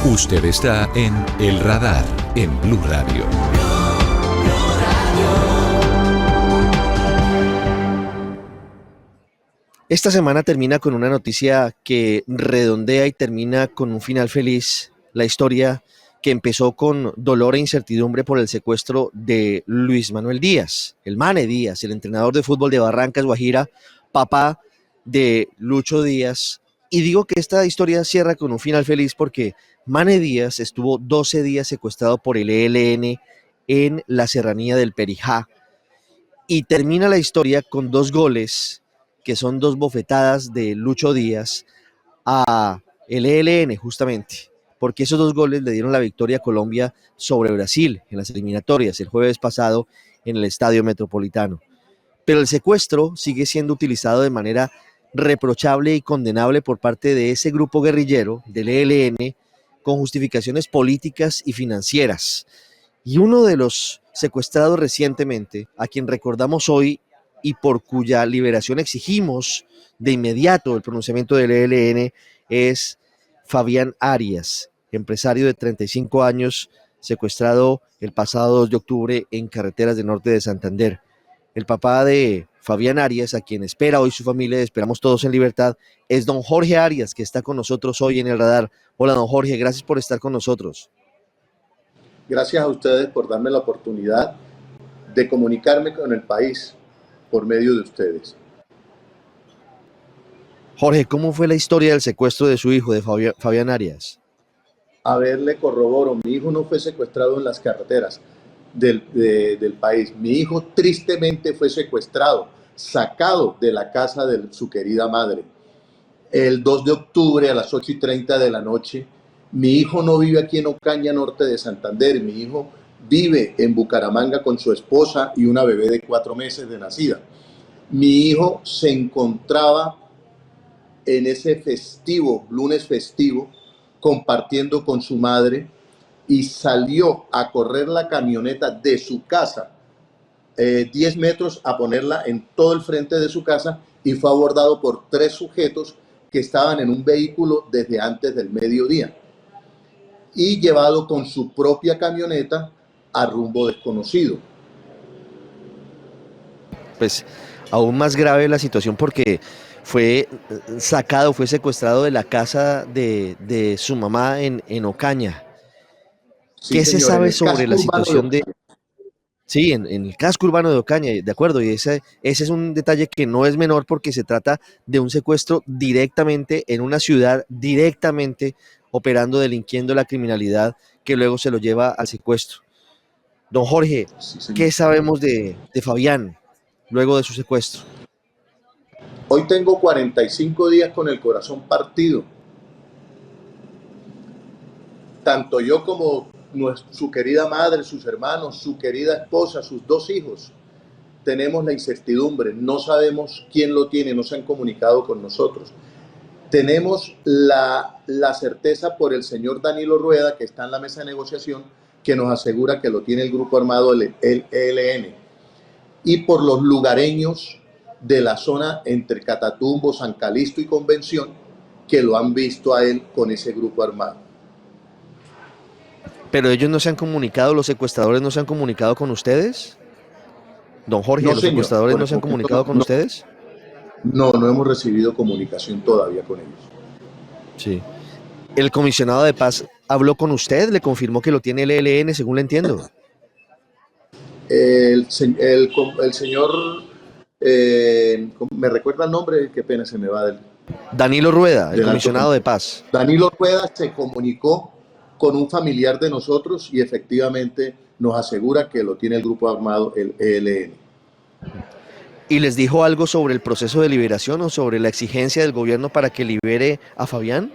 Usted está en El Radar, en Blue Radio. Esta semana termina con una noticia que redondea y termina con un final feliz. La historia que empezó con dolor e incertidumbre por el secuestro de Luis Manuel Díaz, el Mane Díaz, el entrenador de fútbol de Barrancas, Guajira, papá de Lucho Díaz. Y digo que esta historia cierra con un final feliz porque Mane Díaz estuvo 12 días secuestrado por el ELN en la serranía del Perijá. Y termina la historia con 2 goles, que son 2 bofetadas de Lucho Díaz a el ELN justamente, porque esos 2 goles le dieron la victoria a Colombia sobre Brasil en las eliminatorias el jueves pasado en el Estadio Metropolitano. Pero el secuestro sigue siendo utilizado de manera reprochable y condenable por parte de ese grupo guerrillero del ELN con justificaciones políticas y financieras. Y uno de los secuestrados recientemente, a quien recordamos hoy y por cuya liberación exigimos de inmediato el pronunciamiento del ELN, es Fabián Arias, empresario de 35 años, secuestrado el pasado 2 de octubre en carreteras del norte de Santander. El papá de Fabián Arias, a quien espera hoy su familia, esperamos todos en libertad, es don Jorge Arias, que está con nosotros hoy en El Radar. Hola, don Jorge, gracias por estar con nosotros. Gracias a ustedes por darme la oportunidad de comunicarme con el país por medio de ustedes. Jorge, ¿cómo fue la historia del secuestro de su hijo, de Fabián Arias? A ver, le corroboro, mi hijo no fue secuestrado en las carreteras del país. Mi hijo tristemente fue secuestrado, sacado de la casa de su querida madre. El 2 de octubre a las 8:30 de la noche, mi hijo no vive aquí en Ocaña, norte de Santander. Mi hijo vive en Bucaramanga con su esposa y una bebé de 4 meses de nacida. Mi hijo se encontraba en ese festivo, lunes festivo, compartiendo con su madre y salió a correr la camioneta de su casa 10 metros a ponerla en todo el frente de su casa y fue abordado por 3 sujetos que estaban en un vehículo desde antes del mediodía y llevado con su propia camioneta a rumbo desconocido. Pues aún más grave la situación porque fue sacado, fue secuestrado de la casa de su mamá en Ocaña. Sí, ¿Qué se señor, sabe sobre la situación de... Ocaña. Sí, en el casco urbano de Ocaña, de acuerdo, y ese es un detalle que no es menor porque se trata de un secuestro directamente en una ciudad, directamente operando, delinquiendo la criminalidad que luego se lo lleva al secuestro. Don Jorge, Sí, ¿qué sabemos de Fabián luego de su secuestro? Hoy tengo 45 días con el corazón partido. Tanto yo como su querida madre, sus hermanos, su querida esposa, sus 2 hijos, tenemos la incertidumbre, no sabemos quién lo tiene, no se han comunicado con nosotros. Tenemos la certeza por el señor Danilo Rueda, que está en la mesa de negociación, que nos asegura que lo tiene el grupo armado, el ELN, y por los lugareños de la zona entre Catatumbo, San Calixto y Convención, que lo han visto a él con ese grupo armado. ¿Pero ellos no se han comunicado, los secuestradores no se han comunicado con ustedes? Don Jorge, No, ¿los señor, secuestradores por no el se han momento comunicado con ustedes? no hemos recibido comunicación todavía con ellos. Sí. ¿El comisionado de paz habló con usted? ¿Le confirmó que lo tiene el ELN, según le entiendo? El señor, ¿me recuerda el nombre? Qué pena se me va Danilo Rueda, el del alto comisionado de comisionado. paz. Danilo Rueda se comunicó con un familiar de nosotros y efectivamente nos asegura que lo tiene el grupo armado, el ELN. ¿Y les dijo algo sobre el proceso de liberación o sobre la exigencia del gobierno para que libere a Fabián?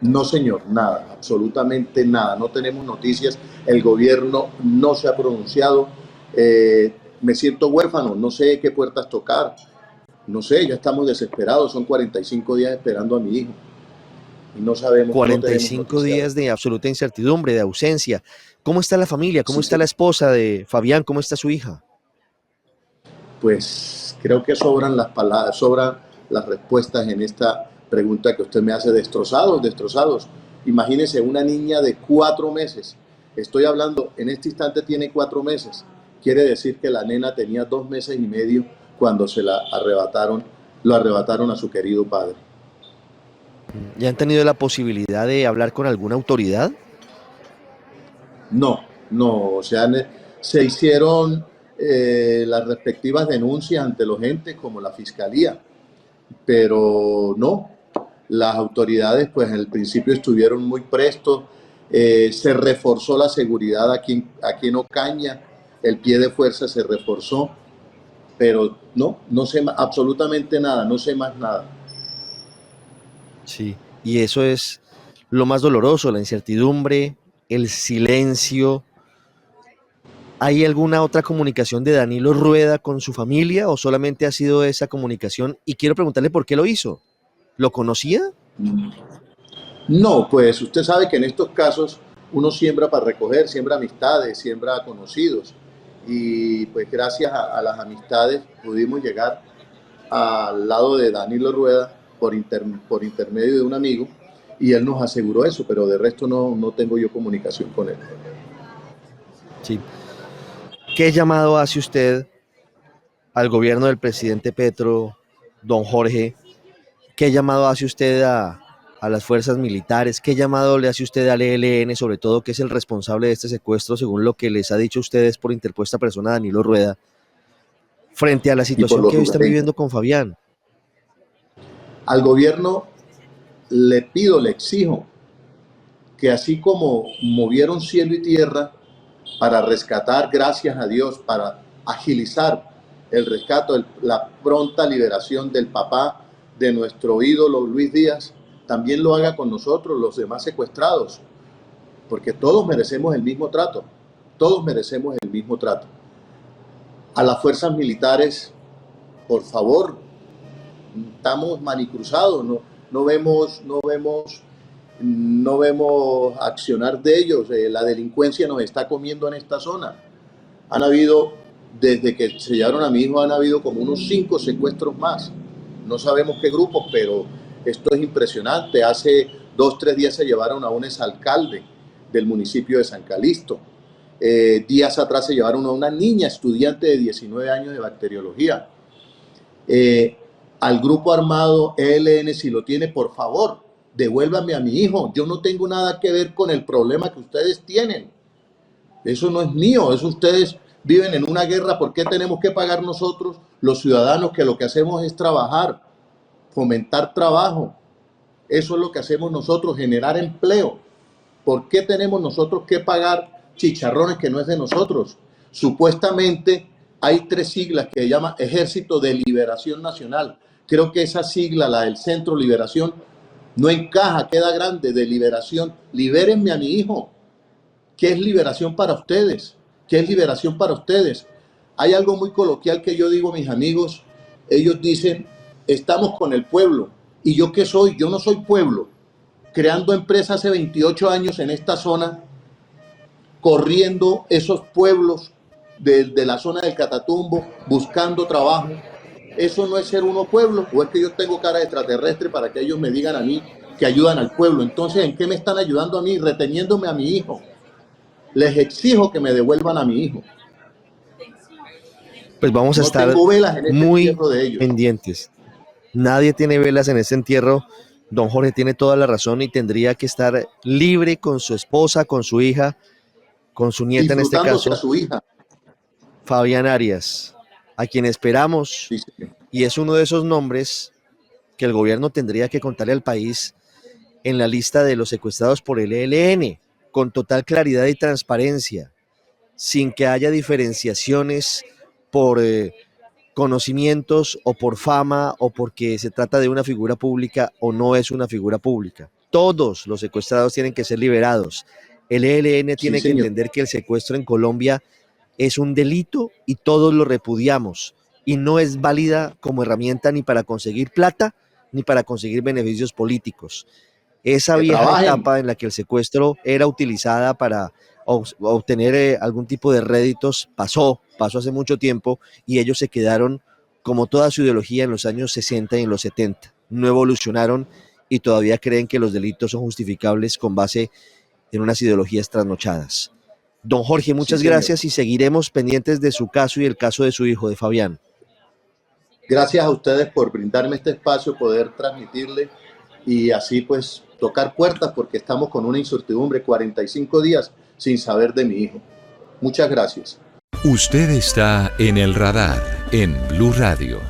No, señor, nada, absolutamente nada. No tenemos noticias, el gobierno no se ha pronunciado. Me siento huérfano, no sé qué puertas tocar. No sé, ya estamos desesperados, son 45 días esperando a mi hijo. Y no sabemos, no tenemos 45 noticias. días de absoluta incertidumbre, de ausencia. ¿Cómo está la familia? ¿Cómo Sí, está sí. la esposa de Fabián? ¿Cómo está su hija? Pues creo que sobran las palabras, sobran las respuestas en esta pregunta que usted me hace. Destrozados, destrozados. Imagínense una niña de 4 meses. Estoy hablando, en este instante tiene 4 meses. Quiere decir que la nena tenía 2 meses y medio cuando lo arrebataron a su querido padre. ¿Ya han tenido la posibilidad de hablar con alguna autoridad? No, no, o sea, se hicieron las respectivas denuncias ante los entes como la fiscalía, pero no, las autoridades pues en el principio estuvieron muy prestos, se reforzó la seguridad aquí en Ocaña, el pie de fuerza se reforzó, pero no, no sé absolutamente nada, no sé más nada. Sí, y eso es lo más doloroso, la incertidumbre, el silencio. ¿Hay alguna otra comunicación de Danilo Rueda con su familia o solamente ha sido esa comunicación? Y quiero preguntarle por qué lo hizo. ¿Lo conocía? No, pues usted sabe que en estos casos uno siembra para recoger, siembra amistades, siembra conocidos. Y pues gracias a las amistades pudimos llegar al lado de Danilo Rueda por intermedio de un amigo y él nos aseguró eso, pero de resto no tengo yo comunicación con él. Sí. ¿Qué llamado hace usted al gobierno del presidente Petro, don Jorge? ¿Qué llamado hace usted a las fuerzas militares? ¿Qué llamado le hace usted al ELN, sobre todo que es el responsable de este secuestro, según lo que les ha dicho a ustedes por interpuesta persona Danilo Rueda, frente a la Y por situación los que hoy están lugareños. viviendo con Fabián? Al gobierno le pido, le exijo que así como movieron cielo y tierra para rescatar, gracias a Dios, para agilizar el rescate, la pronta liberación del papá de nuestro ídolo Luis Díaz, también lo haga con nosotros, los demás secuestrados, porque todos merecemos el mismo trato, todos merecemos el mismo trato. A las fuerzas militares, por favor, estamos manicruzados, no vemos accionar de ellos. La delincuencia nos está comiendo en esta zona. Han habido, desde que se llevaron a mi hijo, han habido como unos 5 secuestros más. No sabemos qué grupos, pero esto es impresionante. Hace 2, 3 días se llevaron a un exalcalde del municipio de San Calixto. Días atrás se llevaron a una niña estudiante de 19 años de bacteriología. Al grupo armado ELN, si lo tiene, por favor, devuélvame a mi hijo. Yo no tengo nada que ver con el problema que ustedes tienen. Eso no es mío, eso ustedes viven en una guerra. ¿Por qué tenemos que pagar nosotros, los ciudadanos, que lo que hacemos es trabajar, fomentar trabajo? Eso es lo que hacemos nosotros, generar empleo. ¿Por qué tenemos nosotros que pagar chicharrones que no es de nosotros? Supuestamente hay 3 siglas que se llama Ejército de Liberación Nacional. Creo que esa sigla, la del Centro Liberación, no encaja, queda grande. De liberación, libérenme a mi hijo. ¿Qué es liberación para ustedes? ¿Qué es liberación para ustedes? Hay algo muy coloquial que yo digo a mis amigos. Ellos dicen, estamos con el pueblo. ¿Y yo qué soy? Yo no soy pueblo. Creando empresas hace 28 años en esta zona, corriendo esos pueblos de la zona del Catatumbo, buscando trabajo. ¿Eso no es ser uno pueblo? ¿O es que yo tengo cara de extraterrestre para que ellos me digan a mí que ayudan al pueblo? Entonces, ¿en qué me están ayudando a mí? Reteniéndome a mi hijo. Les exijo que me devuelvan a mi hijo. Pues vamos a No estar tengo velas en este muy entierro de ellos. pendientes. Nadie tiene velas en este entierro. Don Jorge tiene toda la razón y tendría que estar libre con su esposa, con su hija, con su nieta en este Disfrutándose a caso, su hija. Fabián Arias, a quien esperamos, Sí, señor. y es uno de esos nombres que el gobierno tendría que contarle al país en la lista de los secuestrados por el ELN, con total claridad y transparencia, sin que haya diferenciaciones por conocimientos o por fama o porque se trata de una figura pública o no es una figura pública. Todos los secuestrados tienen que ser liberados. El ELN Sí, tiene que señor. entender que el secuestro en Colombia es un delito y todos lo repudiamos y no es válida como herramienta ni para conseguir plata ni para conseguir beneficios políticos. Esa Que vieja trabajen. etapa en la que el secuestro era utilizada para obtener algún tipo de réditos pasó hace mucho tiempo y ellos se quedaron como toda su ideología en los años 60 y en los 70. No evolucionaron y todavía creen que los delitos son justificables con base en unas ideologías trasnochadas. Don Jorge, muchas Sí, señor. gracias y seguiremos pendientes de su caso y el caso de su hijo, de Fabián. Gracias a ustedes por brindarme este espacio, poder transmitirle y así pues tocar puertas porque estamos con una incertidumbre, 45 días sin saber de mi hijo. Muchas gracias. Usted está en El Radar en Blue Radio.